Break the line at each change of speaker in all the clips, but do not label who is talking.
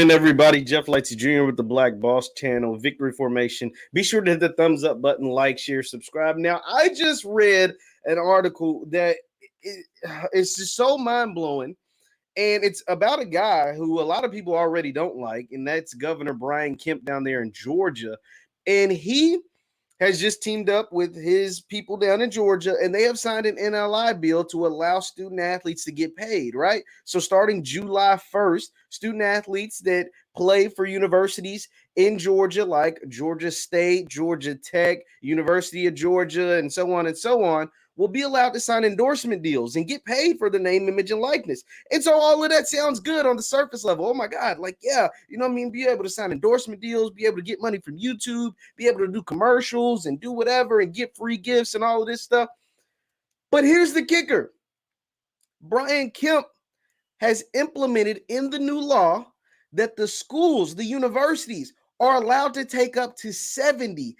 And everybody, Jeff Lightsy Jr. with the Black Boss channel, Victory Formation. Be sure to hit the thumbs up button, like, share, subscribe. Now, I just read an article that it's just so mind blowing, and it's about a guy who a lot of people already don't like, and that's Governor Brian Kemp down there in Georgia. And he has just teamed up with his people down in Georgia, and they have signed an NLI bill to allow student athletes to get paid, right? So starting July 1st, student athletes that play for universities in Georgia, like Georgia State, Georgia Tech, University of Georgia, and so on, will be allowed to sign endorsement deals and get paid for the name, image, and likeness. And so all of that sounds good on the surface level. Oh my God, like, yeah, you know what I mean? Be able to sign endorsement deals, be able to get money from YouTube, be able to do commercials and do whatever and get free gifts and all of this stuff. But here's the kicker. Brian Kemp has implemented in the new law that the schools, the universities, are allowed to take up to 75%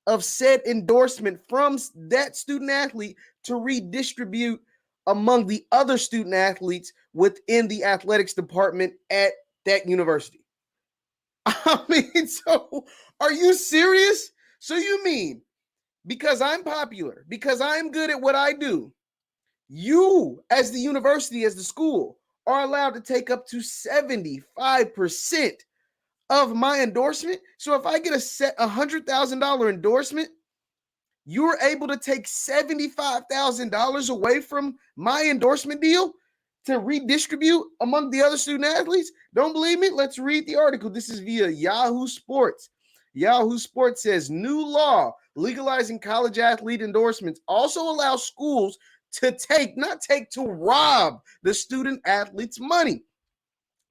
of said endorsement from that student athlete to redistribute among the other student athletes within the athletics department at that university. I mean, so are you serious? So you mean because I'm popular, because I'm good at what I do, you, as the university, as the school, are allowed to take up to 75% of my endorsement? So if I get a $100,000 endorsement, you're able to take $75,000 away from my endorsement deal to redistribute among the other student athletes? Don't believe me? Let's read the article. This is via Yahoo Sports. Yahoo Sports says new law legalizing college athlete endorsements also allows schools to to rob the student athletes' money.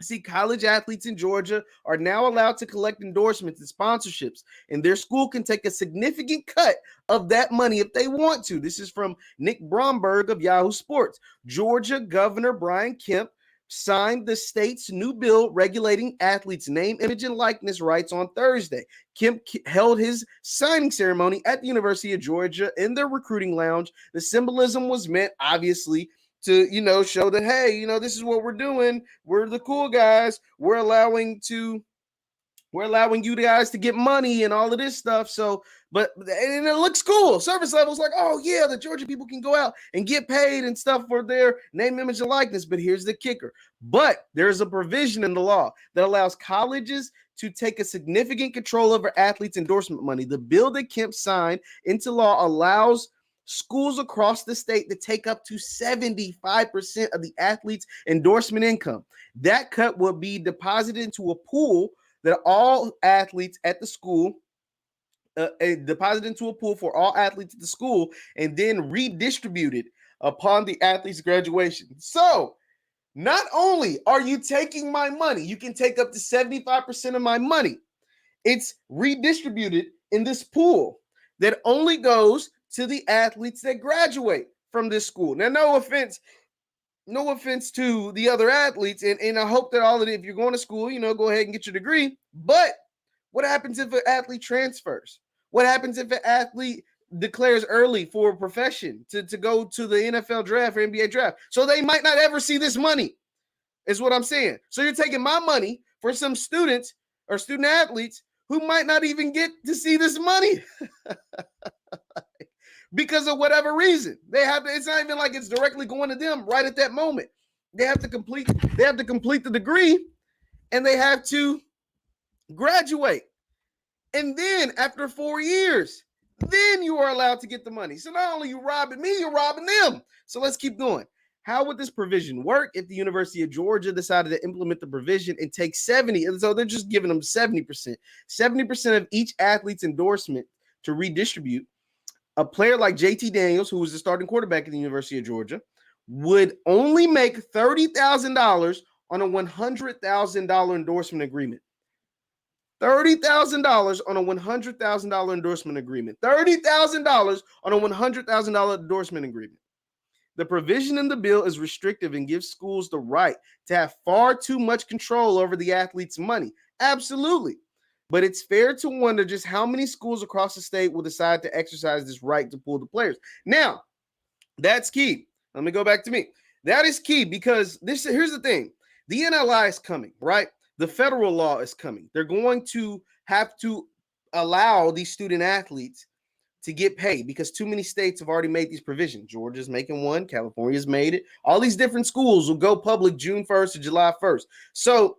See, college athletes in Georgia are now allowed to collect endorsements and sponsorships, and their school can take a significant cut of that money if they want to. This is from Nick Bromberg of Yahoo Sports. Georgia Governor Brian Kemp signed the state's new bill regulating athletes' name, image, and likeness rights on Thursday. Kemp held his signing ceremony at the University of Georgia in their recruiting lounge. The symbolism was meant, obviously, to, show that, hey, this is what we're doing. We're the cool guys. We're allowing you guys to get money and all of this stuff. So, and it looks cool. Service levels like, oh yeah, the Georgia people can go out and get paid and stuff for their name, image, and likeness. But here's the kicker. But there's a provision in the law that allows colleges to take a significant control over athletes' endorsement money. The bill that Kemp signed into law allows schools across the state to take up to 75% of the athlete's endorsement income. That cut will be deposited into a pool that all athletes at the school deposited into a pool for all athletes at the school and then redistributed upon the athlete's graduation. So not only are you taking my money, you can take up to 75% of my money. It's redistributed in this pool that only goes to the athletes that graduate from this school. Now, no offense to the other athletes, and I hope that all of it, if you're going to school, go ahead and get your degree. But what happens if an athlete transfers? What happens if an athlete declares early for a profession to go to the NFL draft or NBA draft? So they might not ever see this money, is what I'm saying. So you're taking my money for some students or student athletes who might not even get to see this money. Because of whatever reason. It's not even like it's directly going to them right at that moment. They have to complete the degree, and they have to graduate. And then after 4 years, then you are allowed to get the money. So not only are you robbing me, you're robbing them. So let's keep going. How would this provision work if the University of Georgia decided to implement the provision and take 70? And so they're just giving them 70%. 70% of each athlete's endorsement to redistribute. A player like JT Daniels, who was the starting quarterback at the University of Georgia, would only make $30,000 on a $100,000 endorsement agreement. $30,000 on a $100,000 endorsement agreement. $30,000 on a $100,000 endorsement agreement. The provision in the bill is restrictive and gives schools the right to have far too much control over the athlete's money. Absolutely. But it's fair to wonder just how many schools across the state will decide to exercise this right to pull the players. Now, that's key. Let me go back to me. That is key because here's the thing. The NLI is coming, right? The federal law is coming. They're going to have to allow these student athletes to get paid because too many states have already made these provisions. Georgia's making one, California's made it. All these different schools will go public June 1st to July 1st. So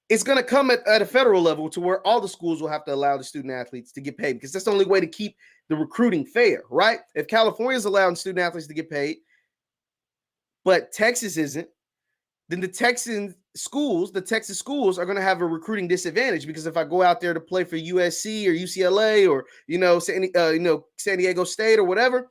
it's going to come at a federal level to where all the schools will have to allow the student athletes to get paid because that's the only way to keep the recruiting fair, right? If California is allowing student athletes to get paid, but Texas isn't, then the Texas schools are going to have a recruiting disadvantage because if I go out there to play for USC or UCLA or San Diego State or whatever,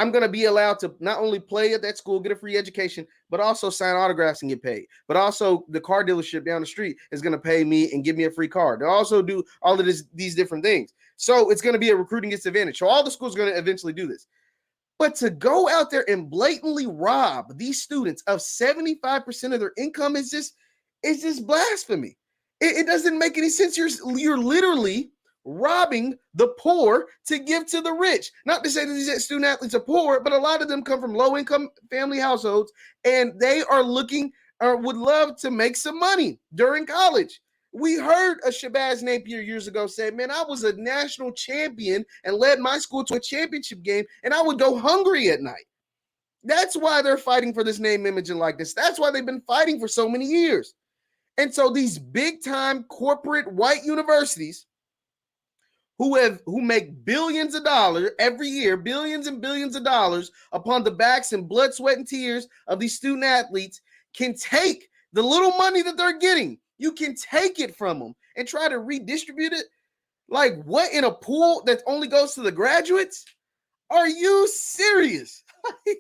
I'm going to be allowed to not only play at that school, get a free education, but also sign autographs and get paid. But also the car dealership down the street is going to pay me and give me a free car. They also do all of these different things. So it's going to be a recruiting disadvantage. So all the schools are going to eventually do this. But to go out there and blatantly rob these students of 75% of their income is just blasphemy. It doesn't make any sense. You're literally robbing the poor to give to the rich. Not to say that these student athletes are poor, but a lot of them come from low-income family households, and they are looking or would love to make some money during college. We heard a Shabazz Napier years ago say, man, I was a national champion and led my school to a championship game, and I would go hungry at night. That's why they're fighting for this name, image, and likeness. That's why they've been fighting for so many years. And so these big-time corporate white universities who make billions of dollars every year, billions and billions of dollars upon the backs and blood, sweat, and tears of these student athletes can take the little money that they're getting. You can take it from them and try to redistribute it. Like what, in a pool that only goes to the graduates? Are you serious? Like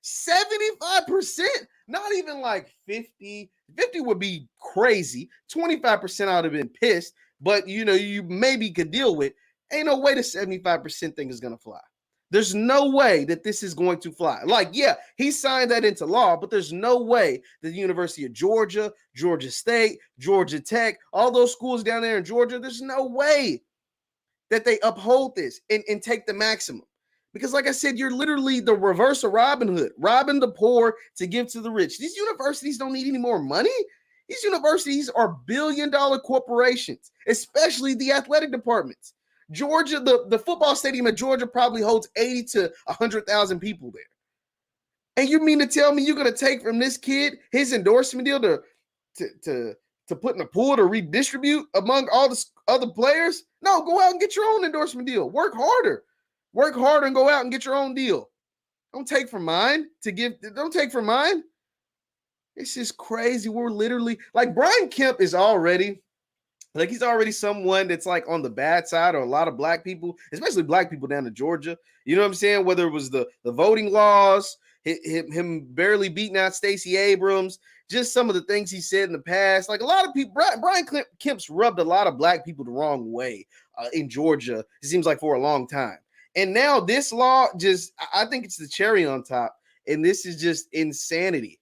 75%? Not even like 50. 50 would be crazy. 25% I would have been pissed, but you maybe could deal with. Ain't no way the 75% thing is going to fly. There's no way that this is going to fly. Like, yeah, he signed that into law, but there's no way that the University of Georgia, Georgia State, Georgia Tech, all those schools down there in Georgia, there's no way that they uphold this and take the maximum. Because like I said, you're literally the reverse of Robin Hood, robbing the poor to give to the rich. These universities don't need any more money. These universities are billion-dollar corporations, especially the athletic departments. Georgia, the football stadium at Georgia probably holds 80 to 100,000 people there. And you mean to tell me you're going to take from this kid his endorsement deal to put in a pool to redistribute among all the other players? No, go out and get your own endorsement deal. Work harder. Work harder and go out and get your own deal. Don't take from mine to give. Don't take from mine. It's just crazy. We're literally like Brian Kemp is already like he's already someone that's like on the bad side of a lot of black people, especially black people down in Georgia. You know what I'm saying? Whether it was the voting laws, him barely beating out Stacey Abrams, just some of the things he said in the past. Like a lot of people, Brian Kemp's rubbed a lot of black people the wrong way in Georgia. It seems like for a long time. And now this law I think it's the cherry on top. And this is just insanity.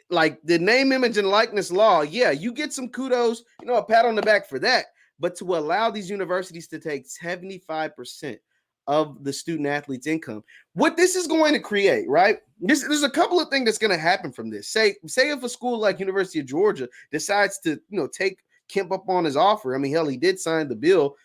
Like the name, image, and likeness law, yeah, you get some kudos, a pat on the back for that. But to allow these universities to take 75% of the student athlete's income, what this is going to create, right? There's a couple of things that's going to happen from this. Say if a school like University of Georgia decides to, take Kemp up on his offer. I mean, hell, he did sign the bill.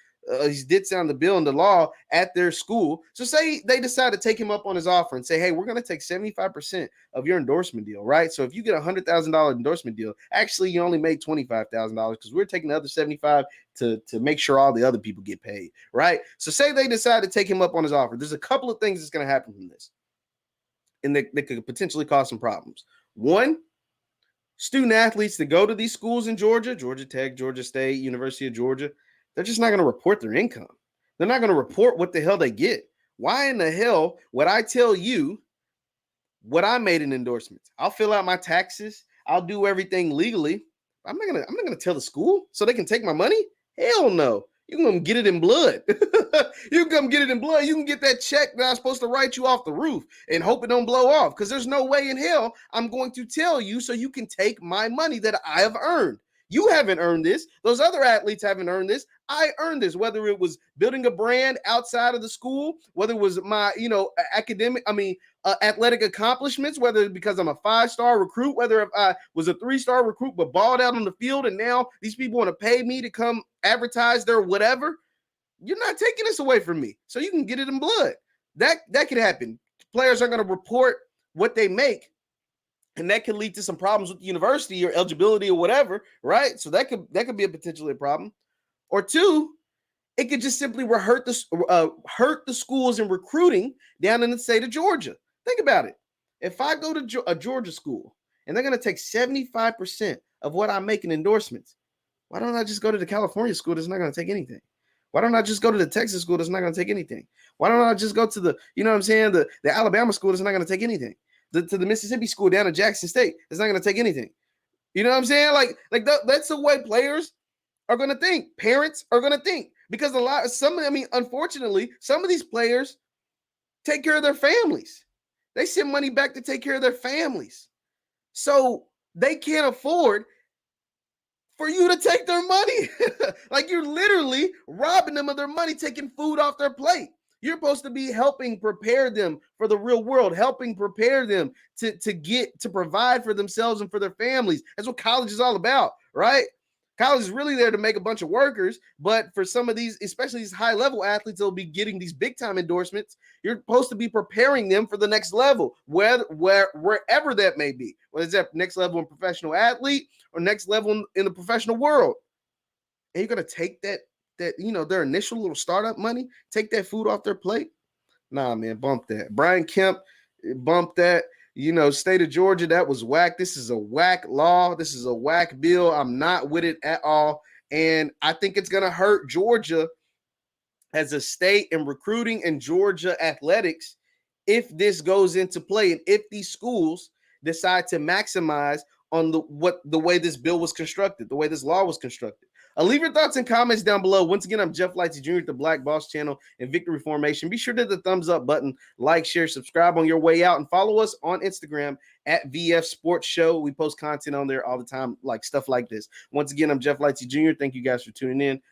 He did sign the bill and the law at their school. So say they decide to take him up on his offer and say, hey, we're going to take 75% of your endorsement deal, right? So if you get a $100,000 endorsement deal, actually you only made $25,000 because we're taking the other 75 to make sure all the other people get paid, right? So say they decide to take him up on his offer. There's a couple of things that's going to happen from this. And that could potentially cause some problems. One, student athletes that go to these schools in Georgia, Georgia Tech, Georgia State, University of Georgia, they're just not going to report their income. They're not going to report what the hell they get. Why in the hell would I tell you what I made in endorsements? I'll fill out my taxes. I'll do everything legally. I'm not gonna tell the school so they can take my money. Hell no. You can come get it in blood. You can come get it in blood. You can get that check that I'm supposed to write you off the roof and hope it don't blow off, because there's no way in hell I'm going to tell you so you can take my money that I have earned. You haven't earned this. Those other athletes haven't earned this. I earned this, whether it was building a brand outside of the school, whether it was my, athletic accomplishments, whether because I'm a 5-star recruit, whether if I was a 3-star recruit but balled out on the field and now these people want to pay me to come advertise their whatever. You're not taking this away from me. So you can get it in blood. That could happen. Players are going to report what they make, and that could lead to some problems with the university or eligibility or whatever, right? So that could be potentially a problem. Or two, it could just simply hurt the schools in recruiting down in the state of Georgia. Think about it. If I go to a Georgia school and they're going to take 75% of what I make in endorsements, why don't I just go to the California school that's not going to take anything? Why don't I just go to the Texas school that's not going to take anything? Why don't I just go to the Alabama school that's not going to take anything? To the Mississippi school down in Jackson State that's not going to take anything? You know what I'm saying? That's the way players are going to think. Parents are going to think because unfortunately, some of these players take care of their families. They send money back to take care of their families. So they can't afford for you to take their money. Like you're literally robbing them of their money, taking food off their plate. You're supposed to be helping prepare them for the real world, helping prepare them to provide for themselves and for their families. That's what college is all about, right? College is really there to make a bunch of workers, but for some of these, especially these high-level athletes that will be getting these big-time endorsements, you're supposed to be preparing them for the next level, wherever that may be, whether it's that next level in professional athlete or next level in the professional world. And you're going to take that their initial little startup money, take that food off their plate? Nah, man, bump that. Brian Kemp, bump that. State of Georgia, that was whack. This is a whack law. This is a whack bill. I'm not with it at all. And I think it's going to hurt Georgia as a state in recruiting and Georgia athletics if this goes into play and if these schools decide to maximize on the way this bill was constructed, the way this law was constructed. Leave your thoughts and comments down below. Once again, I'm Jeff Lightsy Jr. at the Black Boss Channel and Victory Formation. Be sure to hit the thumbs up button, like, share, subscribe on your way out, and follow us on Instagram at VF Sports Show. We post content on there all the time, like stuff like this. Once again, I'm Jeff Lightsy Jr. Thank you guys for tuning in.